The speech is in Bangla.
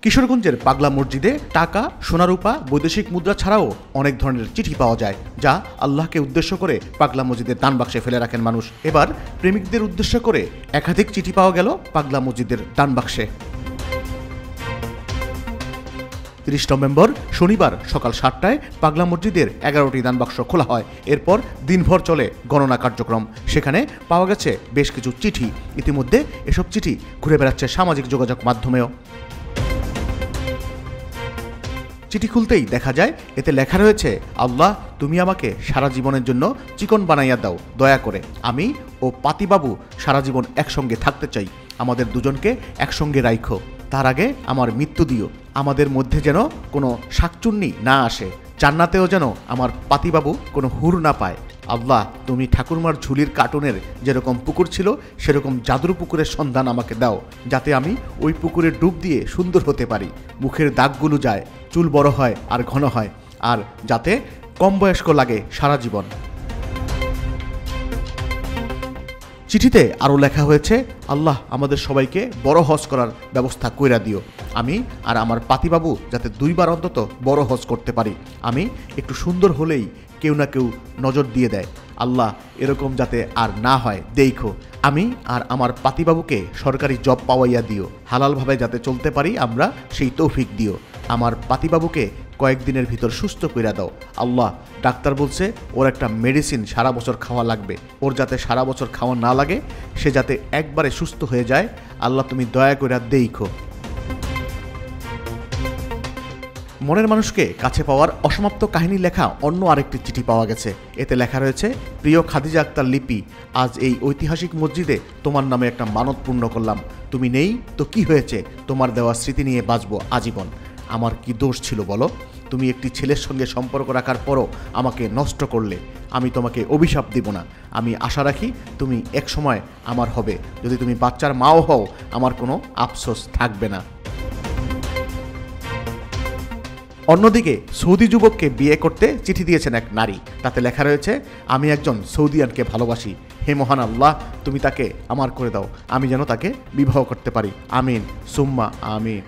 কিশোরগঞ্জের পাগলা মসজিদে টাকা, সোনারূপা, বৈদেশিক মুদ্রা ছাড়াও অনেক ধরনের চিঠি পাওয়া যায়, যা আল্লাহকে উদ্দেশ্য করে পাগলা মসজিদের দান বাক্সে ফেলে রাখেন মানুষ। এবার প্রেমিকদের উদ্দেশ্য করে একাধিক চিঠি পাওয়া গেল পাগলা মসজিদের দান বাক্সে। 30 নভেম্বর শনিবার সকাল 7টায় পাগলা মসজিদের 11টি দানবাক্স খোলা হয়। এরপর দিনভর চলে গণনা কার্যক্রম। সেখানে পাওয়া গেছে বেশ কিছু চিঠি। ইতিমধ্যে এসব চিঠি ঘুরে বেড়াচ্ছে সামাজিক যোগাযোগ মাধ্যমেও। চিঠি খুলতেই দেখা যায় এতে লেখা রয়েছে, আল্লাহ তুমি আমাকে সারা জীবনের জন্য চিকন বানাইয়া দাও দয়া করে। আমি ও পাতিবাবু সারা জীবন একসঙ্গে থাকতে চাই। আমাদের দুজনকে একসঙ্গে রাইখো। তার আগে আমার মৃত্যু দিও। আমাদের মধ্যে যেন কোনো শাকচুন্নি না আসে। জান্নাতেও যেন আমার পাতিবাবু কোনো হুর না পায়। আল্লাহ তুমি ঠাকুরমার ঝুলির কার্টুনের যেরকম পুকুর ছিল সেরকম জাদুর পুকুরের সন্ধান আমাকে দাও, যাতে আমি ওই পুকুরে ডুব দিয়ে সুন্দর হতে পারি। মুখের দাগগুলো যায়, চুল বড় হয় আর ঘন হয়, আর যাতে কম বয়স্ক লাগে সারা জীবন। চিঠিতে আরও লেখা হয়েছে, আল্লাহ আমাদের সবাইকে বড় হজ করার ব্যবস্থা কইরা দিও। আমি আর আমার পাতিবাবু যাতে 2 বার অন্তত বড় হজ করতে পারি। আমি একটু সুন্দর হলেই কেউ না কেউ নজর দিয়ে দেয়। আল্লাহ এরকম যাতে আর না হয় দেখো। আমি আর আমার পাতিবাবুকে সরকারি জব পাওয়াইয়া দিও। হালালভাবে যাতে চলতে পারি আমরা, সেই তৌফিক দিও। আমার পাতিবাবুকে কয়েকদিনের ভিতর সুস্থ কইরা দাও। আল্লাহ ডাক্তার বলছে ওর একটা মেডিসিন সারা বছর খাওয়া লাগবে। ওর যাতে সারা বছর খাওয়া না লাগে, সে যাতে একবারে সুস্থ হয়ে যায়। আল্লাহ তুমি দয়া কইরা দেখো। মনের মানুষকে কাছে পাওয়ার অসমাপ্ত কাহিনী লেখা অন্য আরেকটি চিঠি পাওয়া গেছে। এতে লেখা রয়েছে, প্রিয় খাদিজা আক্তার লিপি, আজ এই ঐতিহাসিক মসজিদে তোমার নামে একটা মানত পূর্ণ করলাম। তুমি নেই তো কি হয়েছে, তোমার দেওয়া স্মৃতি নিয়ে বাঁচবো আজীবন। আমার কি দোষ ছিল বলো? তুমি একটি ছেলের সঙ্গে সম্পর্ক রাখার পরও আমাকে নষ্ট করলে। আমি তোমাকে অভিশাপ দিব না। আমি আশা রাখি তুমি এক সময় আমার হবে। যদি তুমি বাচ্চার মাও হও, আমার কোনো আফসোস থাকবে না। অন্যদিকে সৌদি যুবককে বিয়ে করতে চিঠি দিয়েছেন এক নারী। তাতে লেখা রয়েছে, আমি একজন সৌদিয়ানকে ভালোবাসি। হে মহান আল্লাহ তুমি তাকে আমার করে দাও, আমি যেন তাকে বিবাহ করতে পারি। আমিন সুম্মা আমিন।